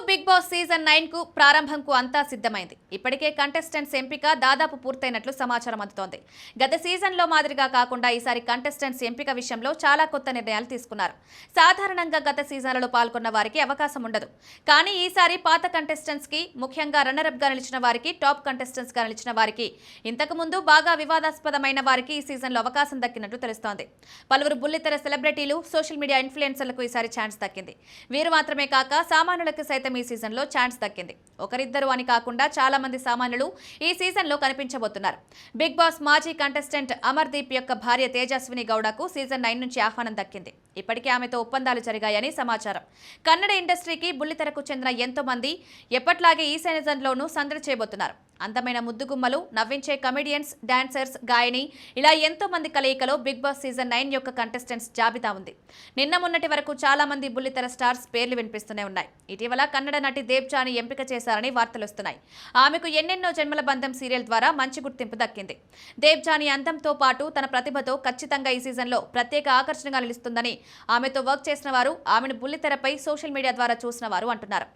Big boss season 9 కు ప్రారంభంకు అంతా సిద్ధమైంది. ఇప్పటికే కంటెస్టెంట్స్ ఎంపిక దాదాపు పూర్తయినట్లు సమాచారం అందుతోంది. గత సీజన్లో మాదిరిగా కాకుండా ఈసారి కంటెస్టెంట్స్ ఎంపిక విషయంలో చాలా కొత్త నిర్ణయాలు తీసుకున్నారు. సాధారణంగా గత సీజన్లలో పాల్గొన్న వారికి అవకాశం ఉండదు. కానీ ఈసారి పాత కంటెస్టెంట్స్ కి, ముఖ్యంగా రన్నర్ అప్ గా నిలిచిన వారికి, టాప్ కంటెస్టెంట్స్ గా నిలిచిన వారికి, ఇంతకు ముందు బాగా వివాదాస్పదమైన వారికి ఈ సీజన్లో అవకాశం దక్కినట్లు తెలుస్తోంది. పలువురు బుల్లితెర సెలబ్రిటీలు, సోషల్ మీడియా ఇన్ఫ్లుయెన్సర్లకు ఈసారి ఛాన్స్ దక్కింది. వీరు మాత్రమే కాక సామాన్యులకు సైతం ఈ సీజన్లో ఛాన్స్ దక్కింది. ఒకరిద్దరు అని కాకుండా చాలా మంది సామాన్యులు ఈ సీజన్లో కనిపించబోతున్నారు. బిగ్ బాస్ మాజీ కంటెస్టెంట్ అమర్దీప్ యొక్క భార్య తేజస్విని గౌడకు సీజన్ 9 నుంచి ఆహ్వానం దక్కింది. ఇప్పటికే ఆమెతో ఒప్పందాలు జరిగాయని సమాచారం. కన్నడ ఇండస్ట్రీకి, బుల్లితెరకు చెందిన ఎంతో మంది ఎప్పట్లాగే ఈ సీజన్లోనూ సందడి చేయబోతున్నారు. అందమైన ముద్దుగుమ్మలు, నవ్వించే కమెడియన్స్, డాన్సర్స్, గాయని ఇలా ఎంతో మంది కలయికలో బిగ్ బాస్ సీజన్ 9 యొక్క కంటెస్టెంట్స్ జాబితా ఉంది. నిన్న మొన్నటి వరకు చాలా మంది బుల్లితెర స్టార్స్ పేర్లు వినిపిస్తూనే ఉన్నాయి. ఇటీవల కన్నడ నటి దేవ్జాని ఎంపిక చేశారని వార్తలు వస్తున్నాయి. ఆమెకు ఎన్నెన్నో జన్మల బంధం సీరియల్ ద్వారా మంచి గుర్తింపు దక్కింది. దేవ్జాని అందంతో పాటు తన ప్రతిభతో ఖచ్చితంగా ఈ సీజన్లో ప్రత్యేక ఆకర్షణగా నిలుస్తుందని ఆమెతో వర్క్ చేసిన వారు, ఆమెను బుల్లితెరపై సోషల్ మీడియా ద్వారా చూసిన వారు అంటున్నారు.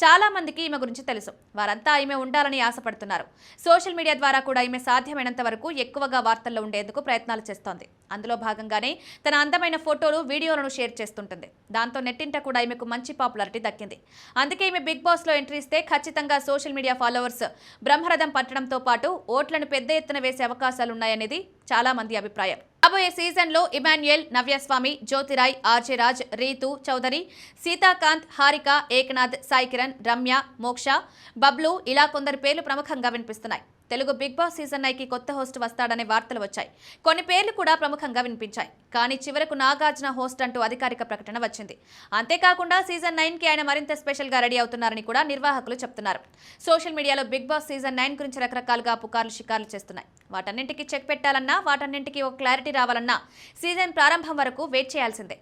చాలా మందికి ఈమె గురించి తెలుసు. వారంతా ఈమె ఉండాలని ఆశపడుతున్నారు. సోషల్ మీడియా ద్వారా కూడా ఈమె సాధ్యమైనంత వరకు ఎక్కువగా వార్తల్లో ఉండేందుకు ప్రయత్నాలు చేస్తోంది. అందులో భాగంగానే తన అందమైన ఫోటోలు, వీడియోలను షేర్ చేస్తుంటుంది. దాంతో నెట్టింట కూడా ఈమెకు మంచి పాపులారిటీ దక్కింది. అందుకే ఈమె బిగ్ బాస్ లో ఎంట్రీ ఇస్తే ఖచ్చితంగా సోషల్ మీడియా ఫాలోవర్స్ బ్రహ్మరథం పట్టడంతో పాటు ఓట్లను పెద్ద ఎత్తున వేసే అవకాశాలున్నాయనేది చాలా మంది అభిప్రాయం. రాబోయే సీజన్లో ఇమాన్యుయల్, నవ్యస్వామి, జ్యోతిరాయ్, ఆర్జే రాజ్, రీతు చౌదరి, సీతాకాంత్, హారిక, ఏకనాథ్, సాయి కిరణ్, రమ్య, మోక్ష, బబ్లు ఇలా కొందరు పేర్లు ప్రముఖంగా వినిపిస్తున్నాయి. తెలుగు బిగ్ బాస్ సీజన్ 9కి కొత్త హోస్ట్ వస్తాడనే వార్తలు వచ్చాయి. కొన్ని పేర్లు కూడా ప్రముఖంగా వినిపించాయి. కానీ చివరకు నాగార్జున హోస్ట్ అంటూ అధికారిక ప్రకటన వచ్చింది. అంతేకాకుండా సీజన్ 9కి ఆయన మరింత స్పెషల్ గా రెడీ అవుతున్నారని కూడా నిర్వాహకులు చెప్తున్నారు. సోషల్ మీడియాలో బిగ్ బాస్ సీజన్ 9 గురించి రకరకాలుగా పుకార్లు, షికార్లు చేస్తున్నాయి. వాటన్నింటికి చెక్ పెట్టాలన్నా, వాటన్నింటికి ఒక క్లారిటీ రావాలన్నా సీజన్ ప్రారంభం వరకు వెయిట్ చేయాల్సిందే.